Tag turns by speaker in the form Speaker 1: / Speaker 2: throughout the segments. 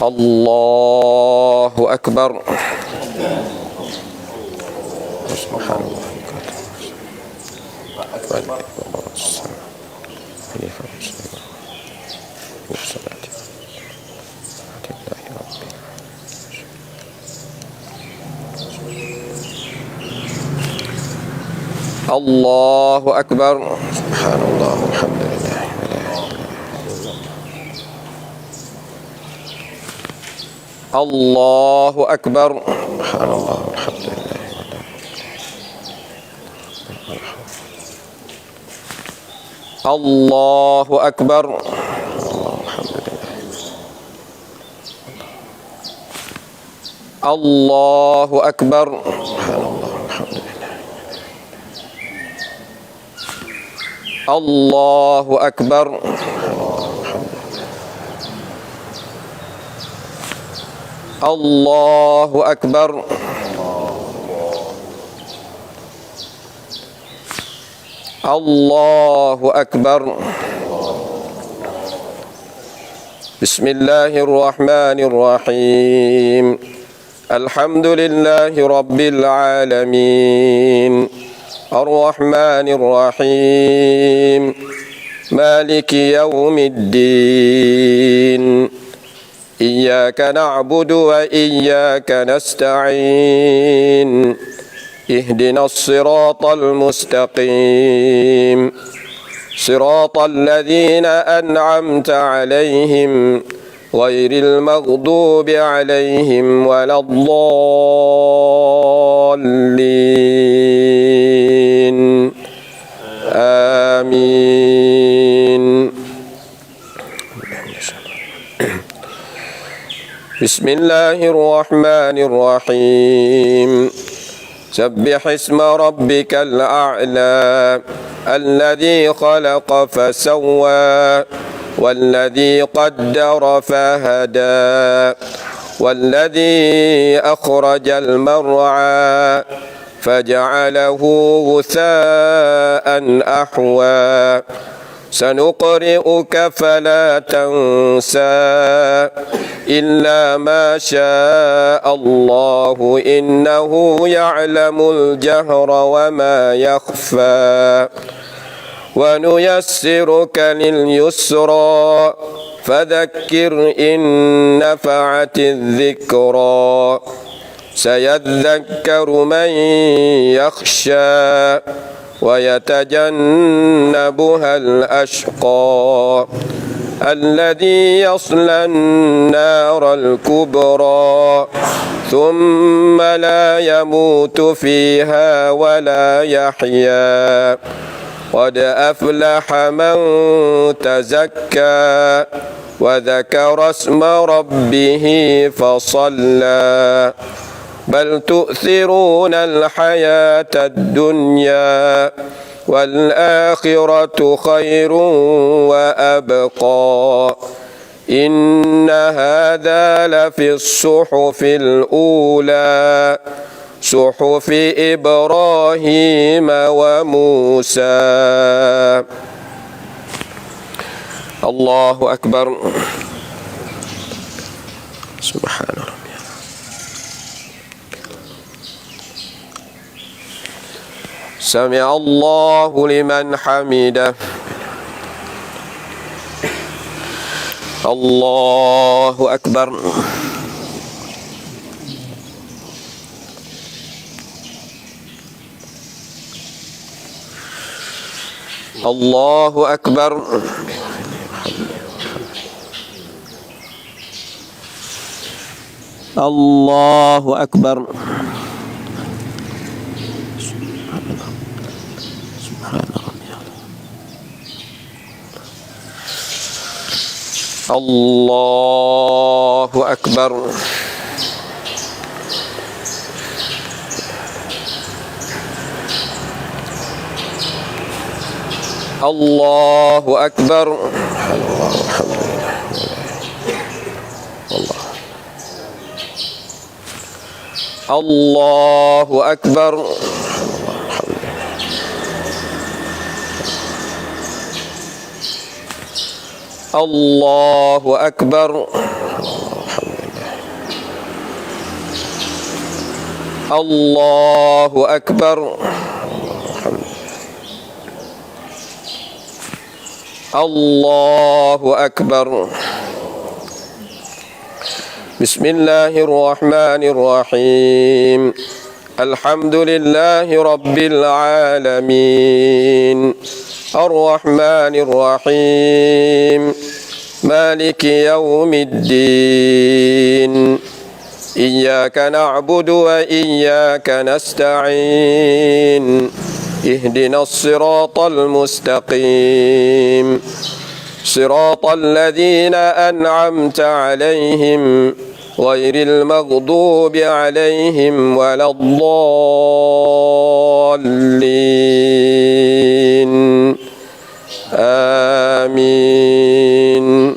Speaker 1: Allahu Akbar. Allahu Akbar. Subhanallah, alhamdulillah. Allahu Akbar. Subhanallah, alhamdulillah. Allahu Akbar. Allahu Akbar. Allahu Akbar. Allahu Akbar. Allahu Akbar. Bismillahirrahmanirrahim. Alhamdulillahi Rabbil alamin. Ar-Rahmanir-Rahim. Maliki yawmiddin. Iyyaka na'budu wa iyyaka nasta'in. Ihdinas siratal mustaqim. Siratal ladzina an'amta 'alaihim ghairil maghdubi 'alaihim waladdallin. Amin. Bismillahirrahmanirrahim. Sabbih isma rabbikal a'la. Alladhi khalaqa fasawwa. Walladhi qaddara fahada. Walladhi akhrajal mar'a. فجعله غثاء أحوى سنقرئك فلا تنسى إلا ما شاء الله إنه يعلم الجهر وما يخفى ونيسرك لليسرى فذكر إن نفعت الذكرى سيذكر من يخشى ويتجنبها الأشقى الذي يصلى النار الكبرى ثم لا يموت فيها ولا يحيا قد أفلح من تزكى وذكر اسم ربه فصلى بل تؤثرون الحياة الدنيا والآخرة خير وأبقى إن هذا لفي الصحف الأولى صحف إبراهيم وموسى. الله أكبر. سبحان ربي. سمع الله لمن حمده. الله أكبر. الله أكبر. الله أكبر. الله أكبر. الله أكبر. الله أكبر الله أكبر الله أكبر الله أكبر بسم الله الرحمن الرحيم الحمد لله رب العالمين الرحمن الرحيم مالك يوم الدين إياك نعبد وإياك نستعين اهدنا الصراط المستقيم صراط الذين أنعمت عليهم غير المغضوب عليهم ولا الضالين آمين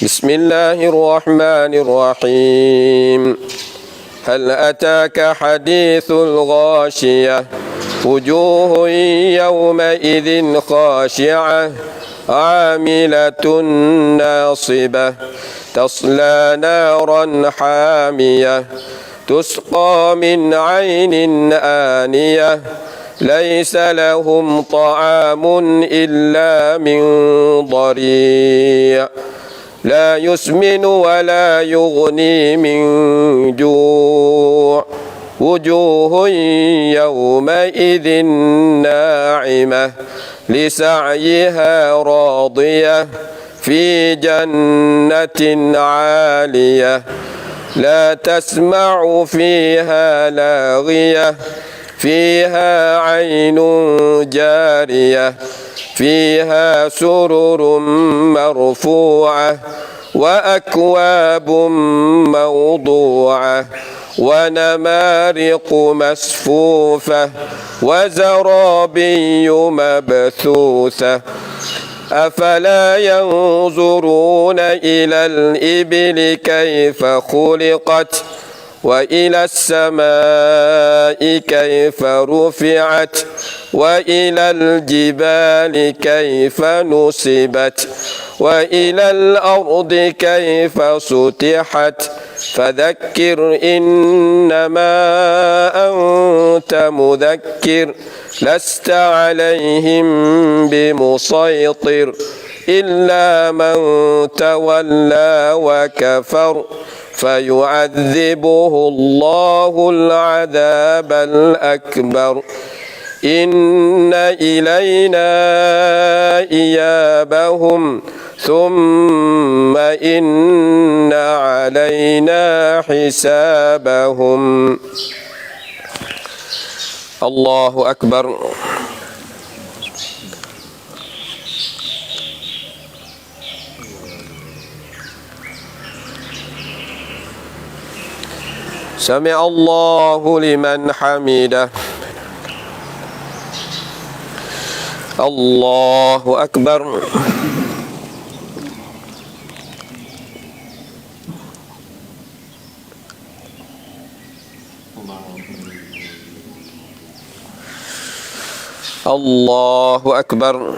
Speaker 1: بسم الله الرحمن الرحيم هل أتاك حديث الغاشية وجوه يومئذ خاشعة عاملة ناصبة تصلى نارا حامية تسقى من عين آنية ليس لهم طعام إلا من ضريع لا يسمن ولا يغني من جوع وجوه يومئذ ناعمة لسعيها راضية في جنة عالية لا تسمع فيها لاغية فيها عين جارية فيها سرر مرفوعة وأكواب موضوعة ونمارق مصفوفة وزرابي مبثوثة أفلا ينظرون إلى الإبل كيف خلقت وإلى السماء كيف رفعت وإلى الجبال كيف نصبت وإلى الأرض كيف سطحت فذكر إنما أنت مذكر لست عليهم بمسيطر إلا من تولى وكفر فيعذبه الله العذاب الأكبر إن إلينا إيابهم ثم إن علينا حسابهم الله أكبر سمع الله لمن حمده الله أكبر الله أكبر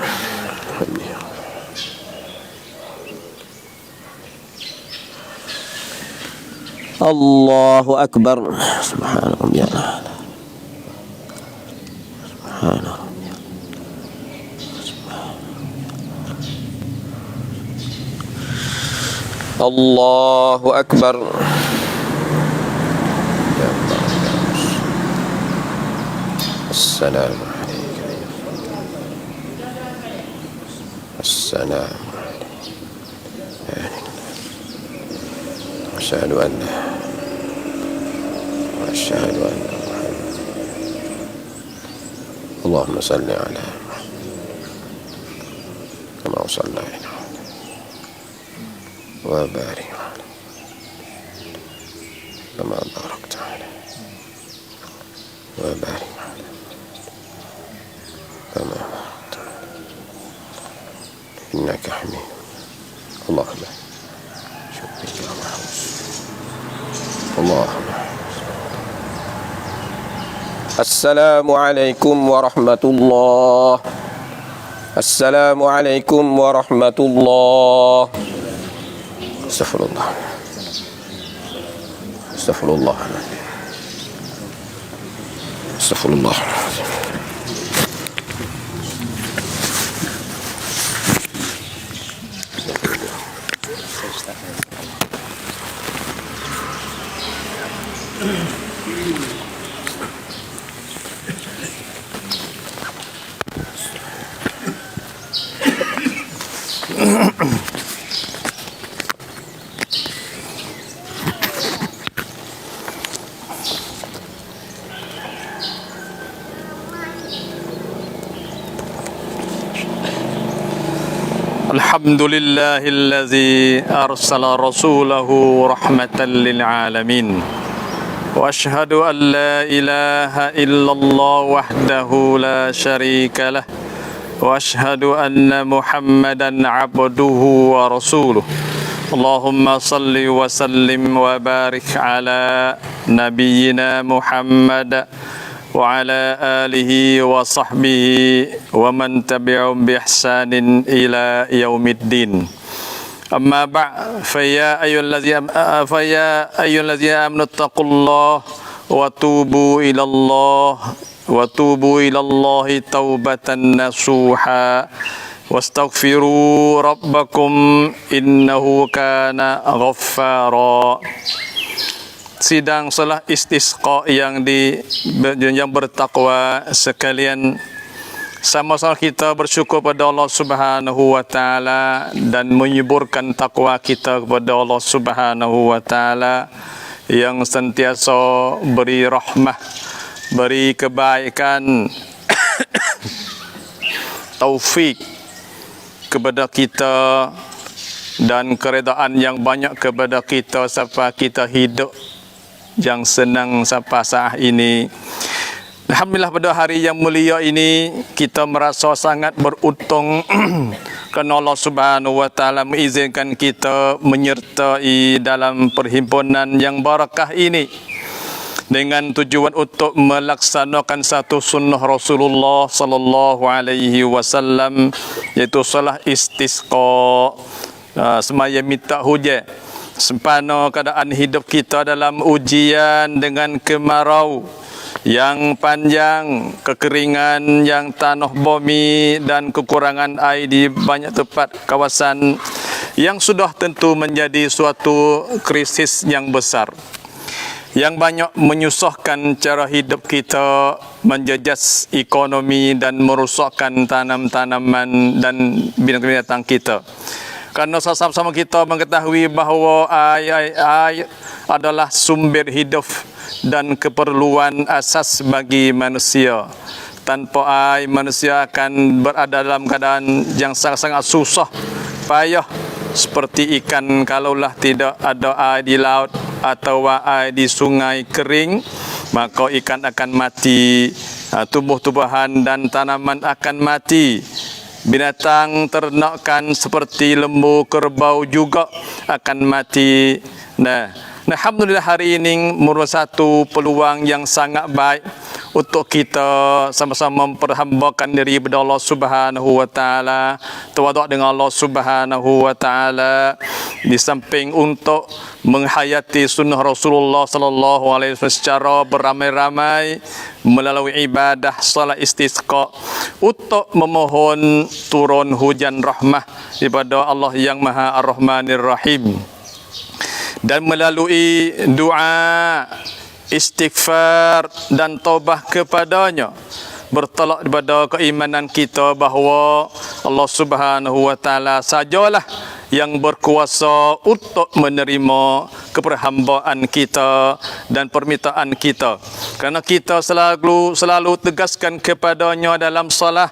Speaker 1: الله أكبر سبحان ربي الأعلى سبحان ربي الله أكبر السلام عليك السلام عليك أشهد أن وأشهد أن محمد اللهم صل على كما صليت وبارك على كما باركت على وبارك على كما باركت على إنك حميد اللهم اللهم السلام عليكم ورحمة الله. السلام عليكم ورحمة الله. استغفر الله. استغفر الله. استغفر الله.
Speaker 2: Alhamdulillahilladzi arsala rasulahu rahmatan lil alamin. Wa ashhadu an la ilaha illallah wahdahu la syarika lah. Wa ashhadu anna Muhammadan abduhu wa rasuluh. Allahumma salli wa sallim wa barik ala nabiyyina Muhammad wa ala alihi wa sahbihi wa man tabi'um bi ihsanin ila yaumiddin. Amma ba'd, fa ya ayyuhallazina amanu taqullaha wa tubu ilallahi taubatan nasuha wastaghfiru rabbakum innahu kana ghaffara. Sidang salat istisqa yang bertakwa sekalian, sama-sama kita bersyukur pada Allah Subhanahu wa taala dan menyuburkan takwa kita kepada Allah Subhanahu wa taala yang sentiasa beri rahmah, beri kebaikan, taufik kepada kita dan keredaan yang banyak kepada kita sampai kita hidup yang senang sampai saat ini. Alhamdulillah, pada hari yang mulia ini kita merasa sangat beruntung kerana Allah Subhanahu wa taala mengizinkan kita menyertai dalam perhimpunan yang barakah ini dengan tujuan untuk melaksanakan satu sunnah Rasulullah sallallahu alaihi wasallam, iaitu solat istisqa, semaya minta hujan sempana keadaan hidup kita dalam ujian dengan kemarau yang panjang, kekeringan yang tanah bumi dan kekurangan air di banyak tempat kawasan yang sudah tentu menjadi suatu krisis yang besar yang banyak menyusahkan cara hidup kita, menjejas ekonomi dan merosakkan tanam-tanaman dan binatang-binatang kita. Kerana sama-sama kita mengetahui bahawa air adalah sumber hidup dan keperluan asas bagi manusia. Tanpa air, manusia akan berada dalam keadaan yang sangat-sangat susah, payah, seperti ikan kalaulah tidak ada air di laut atau air di sungai kering, maka ikan akan mati, tumbuh-tumbuhan dan tanaman akan mati. Binatang ternakan seperti lembu, kerbau juga akan mati. Alhamdulillah, hari ini merupakan satu peluang yang sangat baik untuk kita sama-sama memperhambakan diri kepada Allah Subhanahu wa taala, tawaduk dengan Allah Subhanahu wa taala, di samping untuk menghayati sunnah Rasulullah sallallahu alaihi wasallam secara beramai-ramai melalui ibadah salat istisqa untuk memohon turun hujan rahmah daripada Allah yang Maha Ar-Rahmanir Rahim, dan melalui doa, istighfar dan taubah kepadanya, bertolak daripada keimanan kita bahawa Allah Subhanahu wa taala sajalah yang berkuasa untuk menerima keperhambaan kita dan permintaan kita. Kerana kita selalu tegaskan kepadanya dalam salat,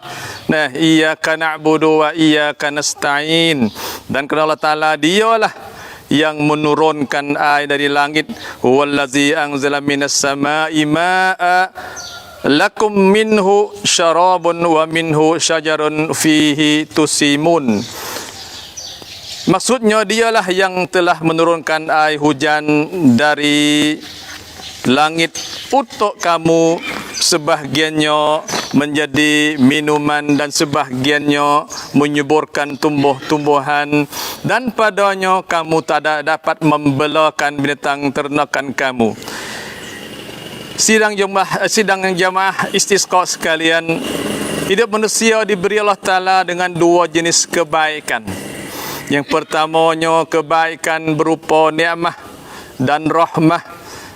Speaker 2: iyyaka na'budu wa iyyaka nasta'in, dan kerana Allah Taala dialah yang menurunkan air dari langit. Huwallazi anzala minas sama'i ma'a lakum minhu syarabun wa minhu syajarun fihi tusimun. Maksudnya dialah yang telah menurunkan air hujan dari langit untuk kamu, sebahagiannya menjadi minuman dan sebahagiannya menyuburkan tumbuh-tumbuhan, dan padanya kamu tak dapat membelakan binatang ternakan kamu. Sidang jamaah istisqa sekalian, hidup manusia diberi Allah Ta'ala dengan dua jenis kebaikan. Yang pertamanya kebaikan berupa nikmat dan rahmah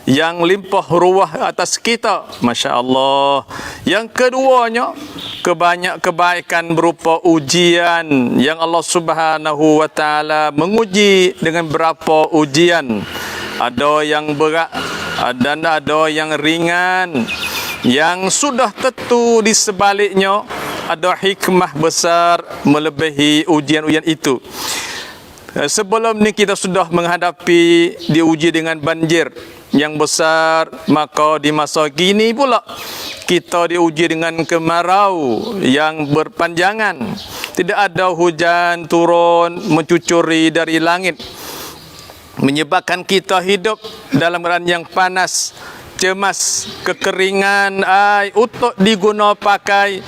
Speaker 2: yang limpah ruah atas kita, Masya Allah. Yang keduanya kebanyak kebaikan berupa ujian yang Allah Subhanahu wa Ta'ala menguji dengan berapa ujian. Ada yang berat dan ada yang ringan. Yang sudah tentu di sebaliknya ada hikmah besar melebihi ujian-ujian itu. Sebelum ni kita sudah menghadapi diuji dengan banjir yang besar, maka di masa kini pula kita diuji dengan kemarau yang berpanjangan. Tidak ada hujan turun mencucuri dari langit, menyebabkan kita hidup dalam keadaan yang panas, cemas, kekeringan, untuk diguna pakai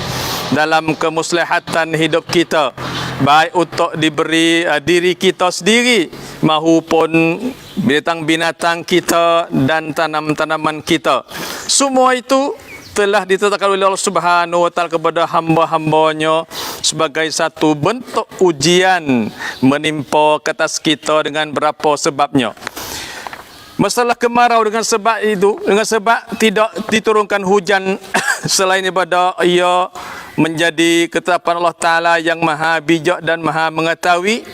Speaker 2: dalam kemaslahatan hidup kita, baik untuk diberi diri kita sendiri maupun binatang-binatang kita dan tanam-tanaman kita. Semua itu telah ditetapkan oleh Allah Subhanahu wa Ta'ala kepada hamba-hambanya sebagai satu bentuk ujian menimpa ke atas kita dengan berapa sebabnya. Masalah kemarau dengan sebab itu, dengan sebab tidak diturunkan hujan selain daripada ia menjadi ketetapan Allah Ta'ala yang maha bijak dan maha mengetahui.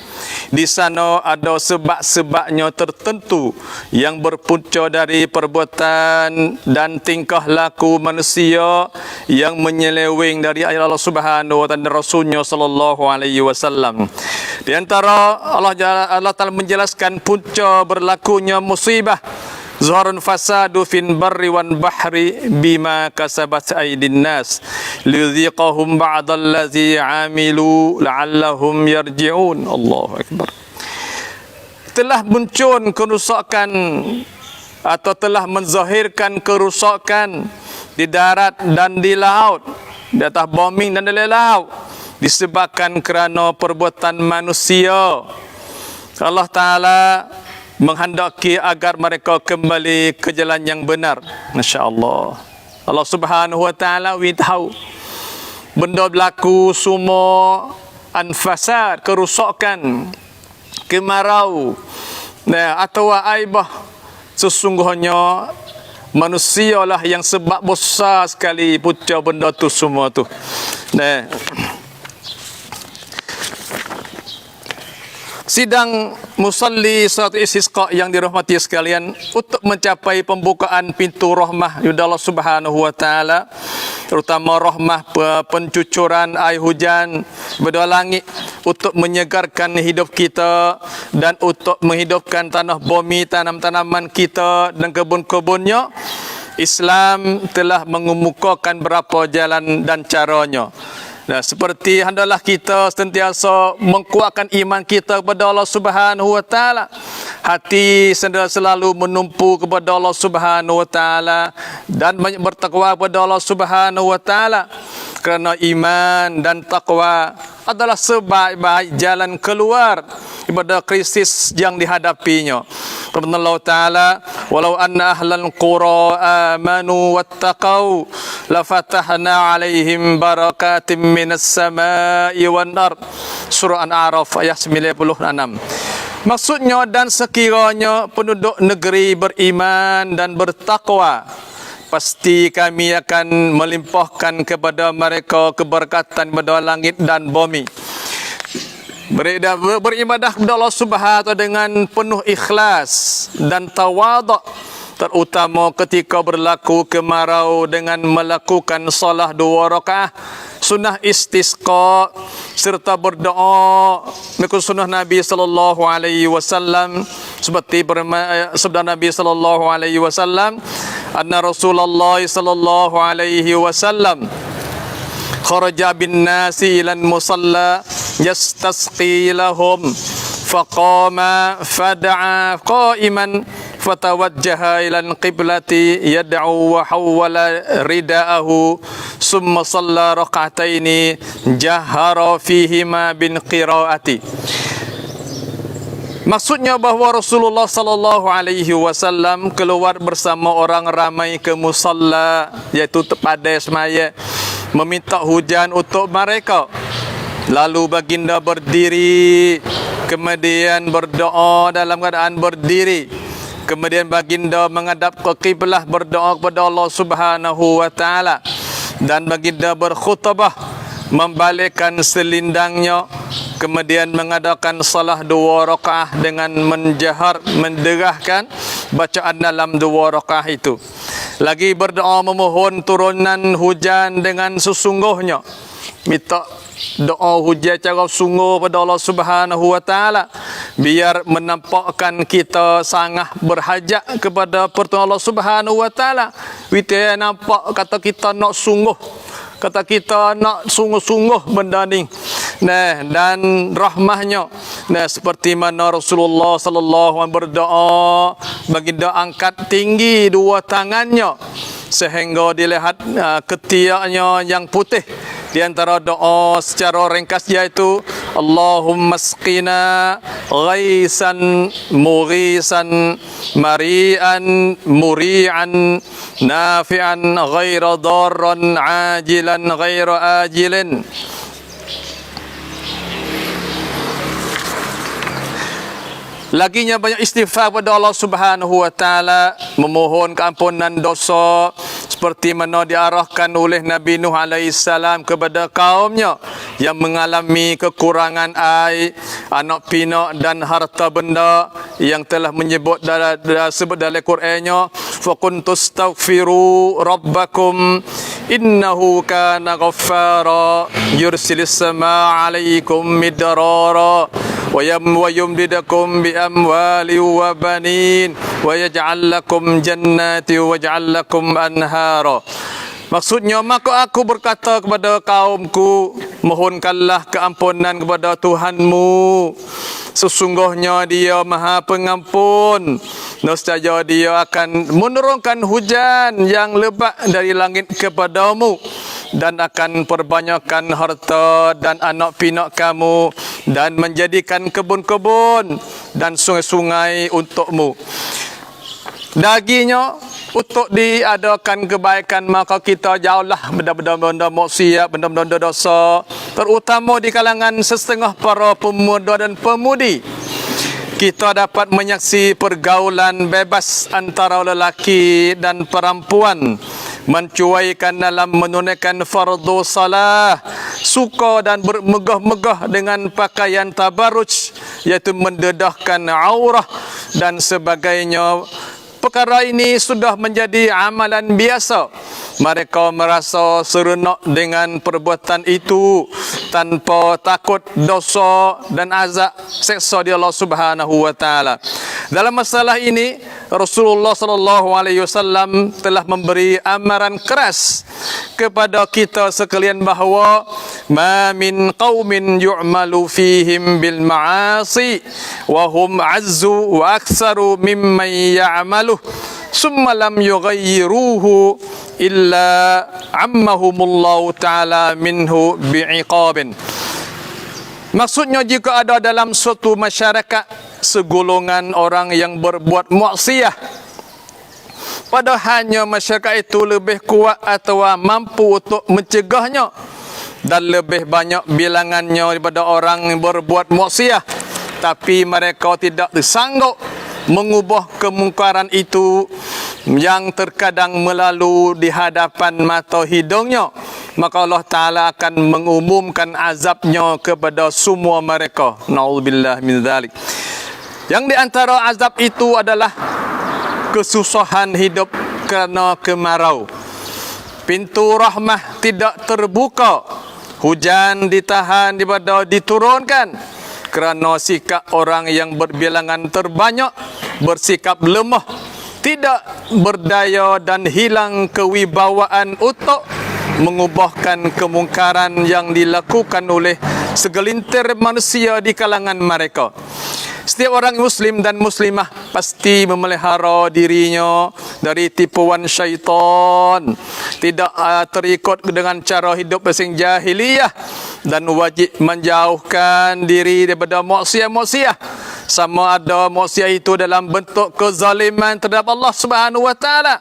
Speaker 2: Di sana ada sebab-sebabnya tertentu yang berpunca dari perbuatan dan tingkah laku manusia yang menyeleweng dari ayat Allah Subhanahu wa Ta'ala dan Rasulnya sallallahu alaihi wasallam. Di antara Allah Ta'ala menjelaskan punca berlakunya musibah, Zuharun fasadu fin barri wan bahri bima kasabat aydin nas lidziqahum ba'dallazi amilu la'allahum yarji'un. Allahu akbar. Telah muncul kerusakan atau telah menzahirkan kerusakan di darat dan di laut, di atas bumi dan di laut, disebabkan kerana perbuatan manusia. Allah Ta'ala menghendaki agar mereka kembali ke jalan yang benar. Masya Allah. Allah Subhanahu wa Ta'ala tahu benda berlaku semua anfasad, kerusakan, kemarau, atau aibah. Sesungguhnya manusialah yang sebab besar sekali punca benda tu semua tu. Sidang musalli salat istisqa yang dirahmati sekalian, untuk mencapai pembukaan pintu rahmah dari Allah Subhanahu wa Ta'ala, terutama rahmah pencucuran air hujan dari langit untuk menyegarkan hidup kita dan untuk menghidupkan tanah bumi, tanam-tanaman kita dan kebun-kebunnya, Islam telah mengemukakan berapa jalan dan caranya. Seperti hendaklah kita sentiasa menguatkan iman kita kepada Allah Subhanahu wa Ta'ala. Hati selalu menumpu kepada Allah Subhanahu wa Ta'ala dan banyak bertakwa kepada Allah Subhanahu wa Ta'ala. Kerana iman dan takwa adalah sebaik-baik jalan keluar daripada krisis yang dihadapinya. Firman Allah Ta'ala, walau anna ahlal qura amanu wattaqau lafatahna alaihim barakatim minas samai wan ard. Surah An-A'raf ayat 96. Maksudnya, dan sekiranya penduduk negeri beriman dan bertakwa, pasti kami akan melimpahkan kepada mereka keberkatan pada langit dan bumi. Beribadah kepada Allah Subhanahu dengan penuh ikhlas dan tawaduk, terutama ketika berlaku kemarau, dengan melakukan solat 2 rakaat sunnah istisqa serta berdoa mengikut sunnah Nabi sallallahu alaihi wasallam, seperti sabda Nabi sallallahu alaihi wasallam, anna Rasulullah sallallahu alaihi wasallam kharaja bin nasi ilan musalla yastasqi lahum faqama fada'a qa'iman fatawajjaha ila al-qiblati yad'u wa hawwala rida'ahu summa shalla rak'ataini jahara fihima bin qira'ati. Maksudnya bahawa Rasulullah sallallahu alaihi wasallam keluar bersama orang ramai ke musalla, iaitu pada semaya, meminta hujan untuk mereka. Lalu baginda berdiri, kemudian berdoa dalam keadaan berdiri. Kemudian baginda menghadap ke kiblah, berdoa kepada Allah Subhanahu wa taala, dan baginda berkhutbah, membalikkan selindangnya, kemudian mengadakan salah 2 rakaah dengan menderahkan bacaan dalam 2 rakaah itu. Lagi berdoa memohon turunan hujan dengan sesungguhnya, minta doa hujan cara sungguh pada Allah Subhanahu wa taala, biar menampakkan kita sangat berhajat kepada pertolongan Allah Subhanahu wa taala. Kita nampak kata kita nak sungguh, kata kita nak sungguh-sungguh benda ni. Nah, dan rahmahnya, nah, seperti mana Rasulullah sallallahu alaihi wasallam berdoa, baginda angkat tinggi 2 tangannya sehingga dilihat ketiaknya yang putih. Di antara doa secara ringkas iaitu Allahumma asqina ghaisan mughisan mari'an muri'an nafi'an ghaira darran ajilan ghaira ajilin. Laginya banyak istighfar kepada Allah Subhanahu wa taala, memohon keampunan dosa seperti mana diarahkan oleh Nabi Nuh alaihi salam kepada kaumnya yang mengalami kekurangan air, anak pinak dan harta benda, yang telah menyebut dalam Qurannya, faquntu astaghfiru rabbakum innahu kana ghaffara yursilis samaa 'alaikum midrara wa yumdidukum bi amwali wa banin wa yaj'al lakum jannati wa yaj'al lakum anhara. Maksudnya, maka aku berkata kepada kaumku, mohonkanlah keampunan kepada Tuhanmu, sesungguhnya Dia Maha Pengampun. Nescaya Dia akan menurunkan hujan yang lebat dari langit kepadamu, dan akan perbanyakkan harta dan anak pinak kamu, dan menjadikan kebun-kebun dan sungai-sungai untukmu. Daginya untuk diadakan kebaikan, maka kita jauhlah benda-benda maksiat, benda-benda dosa, terutama di kalangan setengah para pemuda dan pemudi. Kita dapat menyaksi pergaulan bebas antara lelaki dan perempuan, mencuaikan dalam menunaikan fardu salah, suka dan bermegah-megah dengan pakaian tabarruj, iaitu mendedahkan aurah dan sebagainya. Perkara ini sudah menjadi amalan biasa. Mereka merasa seronok dengan perbuatan itu tanpa takut dosa dan azab seksa di Allah Subhanahu wa taala. Dalam masalah ini, Rasulullah sallallahu alaihi wasallam telah memberi amaran keras kepada kita sekalian bahawa ma min qaumin yu'malu fihim bil ma'asi wa hum azzu wa aktsaru mimman ya'malu summa lam yughayyiruhu illa ammahumullahu ta'ala minhu bi'iqabin. Maksudnya, jika ada dalam suatu masyarakat segolongan orang yang berbuat maksiat, pada hanya masyarakat itu lebih kuat atau mampu untuk mencegahnya, dan lebih banyak bilangannya daripada orang yang berbuat maksiat, tapi mereka tidak sanggup mengubah kemungkaran itu yang terkadang melalui di hadapan mata hidungnya, maka Allah Ta'ala akan mengumumkan azabnya kepada semua mereka. Na'udzubillah min dzalik. Yang di antara azab itu adalah kesusahan hidup kerana kemarau. Pintu rahmah tidak terbuka, hujan ditahan daripada diturunkan kerana sikap orang yang berbilangan terbanyak, bersikap lemah, tidak berdaya dan hilang kewibawaan untuk mengubahkan kemungkaran yang dilakukan oleh segelintir manusia di kalangan mereka. Setiap orang muslim dan muslimah pasti memelihara dirinya dari tipuan syaitan, tidak terikut dengan cara hidup yang jahiliyah, dan wajib menjauhkan diri daripada maksiat-maksiat, sama ada maksiat itu dalam bentuk kezaliman terhadap Allah Subhanahu wa taala,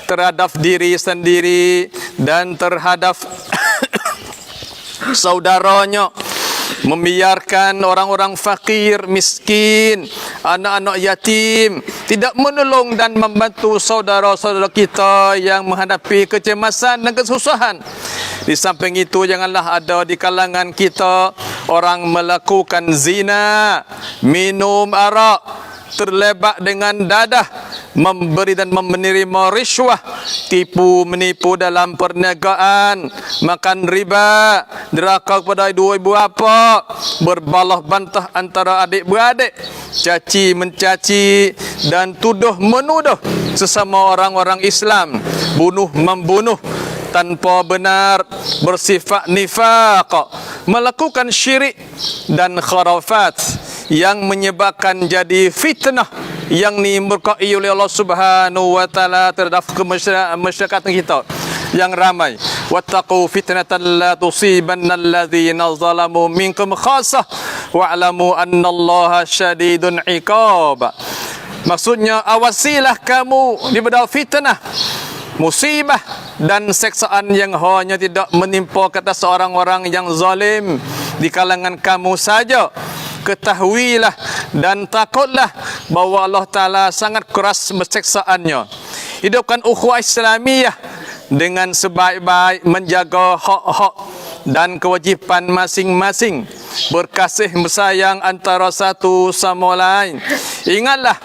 Speaker 2: terhadap diri sendiri dan terhadap saudaranya, membiarkan orang-orang fakir, miskin, anak-anak yatim, tidak menolong dan membantu saudara-saudara kita yang menghadapi kecemasan dan kesusahan. Di samping itu, janganlah ada di kalangan kita orang melakukan zina, minum arak, terlibat dengan dadah, memberi dan menerima riswah, tipu menipu dalam perniagaan, makan riba, deraka kepada dua ibu bapa, berbalah bantah antara adik-beradik, caci mencaci dan tuduh menuduh sesama orang-orang Islam, bunuh membunuh tanpa benar, bersifat nifaq, melakukan syirik dan khurafat yang menyebabkan jadi fitnah yang dimurkai oleh Allah Subhanahu wa taala terhadap masyarakat kita yang ramai. Wattaqu fitnatan la tusibanna alladzina zalamu minkum khassah wa'lamu annallaha syadidun iqab. Maksudnya, awasilah kamu daripada fitnah, musibah dan seksaan yang hanya tidak menimpa kata seorang orang yang zalim di kalangan kamu saja. Ketahuilah dan takutlah bahawa Allah Ta'ala sangat keras seksaannya. Hidupkan ukhuwah Islamiyah dengan sebaik-baik menjaga hak-hak dan kewajipan masing-masing, berkasih bersayang antara satu sama lain. Ingatlah,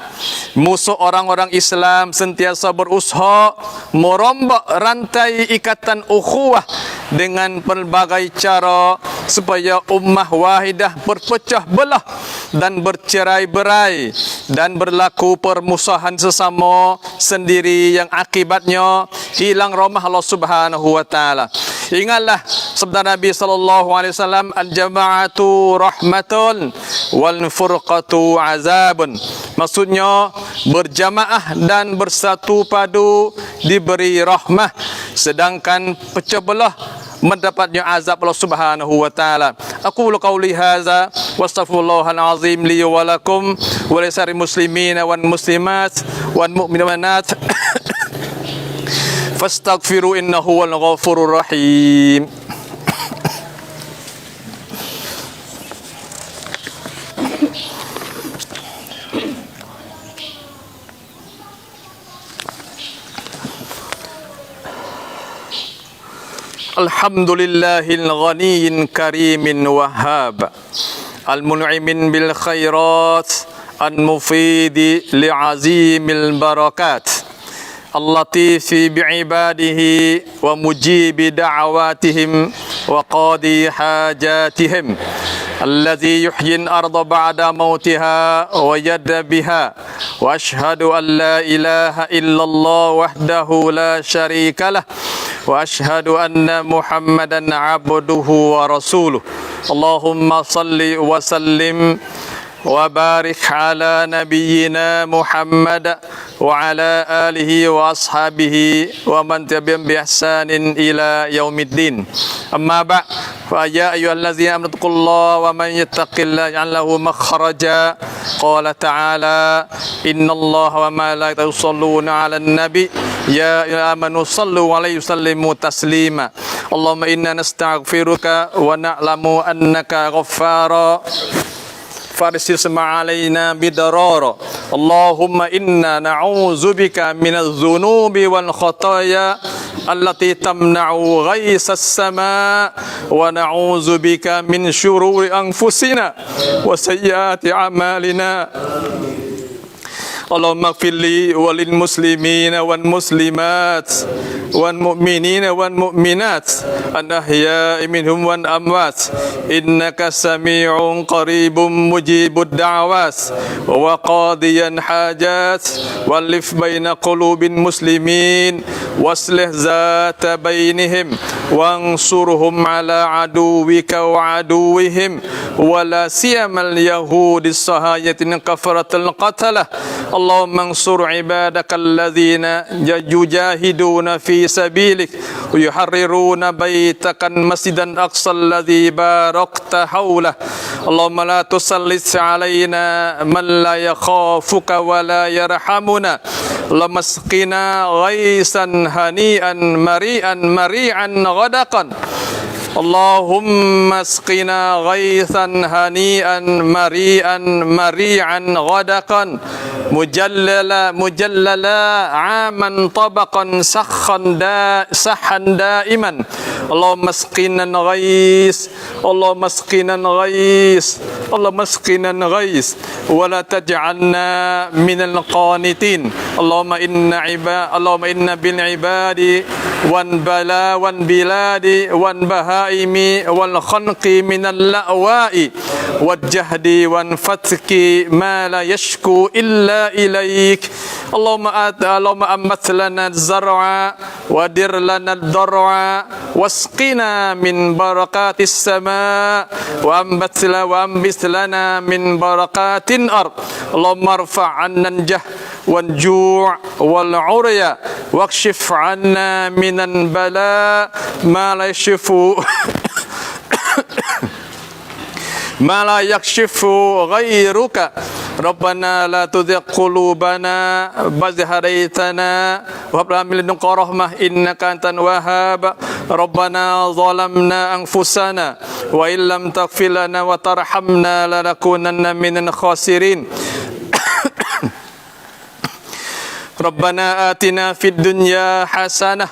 Speaker 2: musuh orang-orang Islam sentiasa berusaha merombak rantai ikatan ukhuwah dengan pelbagai cara supaya ummah wahidah berpecah belah dan bercerai-berai dan berlaku permusuhan sesama sendiri yang akibatnya hilang rahmah Allah Subhanahu wa taala. Ingatlah sabda Nabi sallallahu alaihi wasallam, al-jama'atu rahmatun wal furqatu azabun. Maksudnya, berjamaah dan bersatu padu diberi rahmah, sedangkan pecah belah mendapatnya azab Allah Subhanahu wa taala. Aqulu qawli hadza wa astaghfirullahal azim li wa lakum wa lisari muslimin wan muslimat wan mu'minat fastaghfiru innahu wal ghafurur rahim. Alhamdulillahil ghaniyyin karimin wahhab, al-mun'imin bil khairat, al-mufidi li'azimil barakat, al-latifi bi'ibadihi wa mujibi da'awatihim wa qadi hajatihim, alladhi yuhyin arda ba'da mautiha wa yadda biha, wa ashhadu an la ilaha illallah wahdahu la syarika lah, wa ashhadu anna Muhammadan abduhu wa rasuluh. Allahumma salli wa sallim wa barik ala nabiyyina Muhammad wa ala alihi wa ashabihi wa man tabi'ahum bi ihsanin ila yaumiddin. Amma ba'd, fa ya ayyuhallazina amanu taqullaha wa man yattaqillaha yaj'al lahu makhraja. Qala ta'ala, innallaha wa malaikatahu yusholluna 'alan nabi ya ayyuhallazina amanu shallu 'alaihi wa sallimu taslima. Allahumma inna nastaghfiruka wa na'lamu annaka ghaffara farsil sama alaina bidarara. Allahumma inna na'udzubika minadz dzunubi wal khataaya allati tamna'u ghaisas samaa wa na'udzubika min syururi anfusina wa sayyiati a'malina. Allahumma ighfir li wa lil muslimina wal muslimat wal mu'minina wal mu'minat an ahya'i minhum wan amwat innaka sami'un qaribun mujibud da'awat wa qadiyan hajat walif baina qulubin muslimin واصلح ذات بينهم وانصرهم على عدوك وعدوهم ولا سيما اليهود الصهاينة كفرة القتلة اللهم انصر عبادك الذين يجاهدون في سبيلك ويحررون بيتك المسجد الأقصى الذي باركت حوله اللهم لا تسلط علينا من لا يخافك ولا يرحمنا اللهم اسقنا غيثا هنيئا مريعا غدقا اللهم اسقنا غيثا هنيئا مريعا غدقا مجللا عاما طبقا سحا دائما اللهم اسقنا الغيث اللهم اسقنا الغيث اللهم اسقنا الغيث ولا تجعلنا من القانتين اللهم إن بالعباد والبلاد والبهائم والخنق من اللأواء والجهد والفتك ما لا يشكو إلا إليك اللهم أنبت لنا الزرع ودر لنا الضرع واسقنا من بركات السماء وأنبت لنا من بركات الأرض اللهم ارفع عنا الجهل والجوع والعري واكشف عنا من البلاء ما لا يشف ما لا يكشف غيرك ربنا لا تزغ قلوبنا بعد إذ هديتنا وهب لنا من لدنك رحمة إنك أنت الوهاب ربنا ظلمنا أنفسنا وإن لم تغفر لنا وترحمنا لنكونن من الخاسرين ربنا آتنا في الدنيا حسنة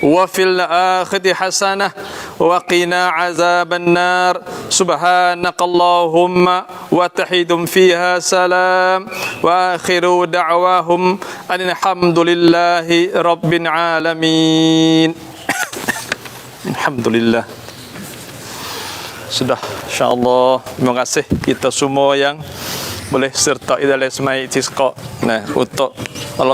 Speaker 2: وفي الآخرة حسنة وقنا عذاب النار سبحانك اللهم وتحيدهم فيها سلام وآخر دعواهم أن الحمد لله رب العالمين Alhamdulillah. Sudah, insyaAllah. Terima kasih kita semua yang boleh serta dalam semai istisqa. Nah, untuk Allah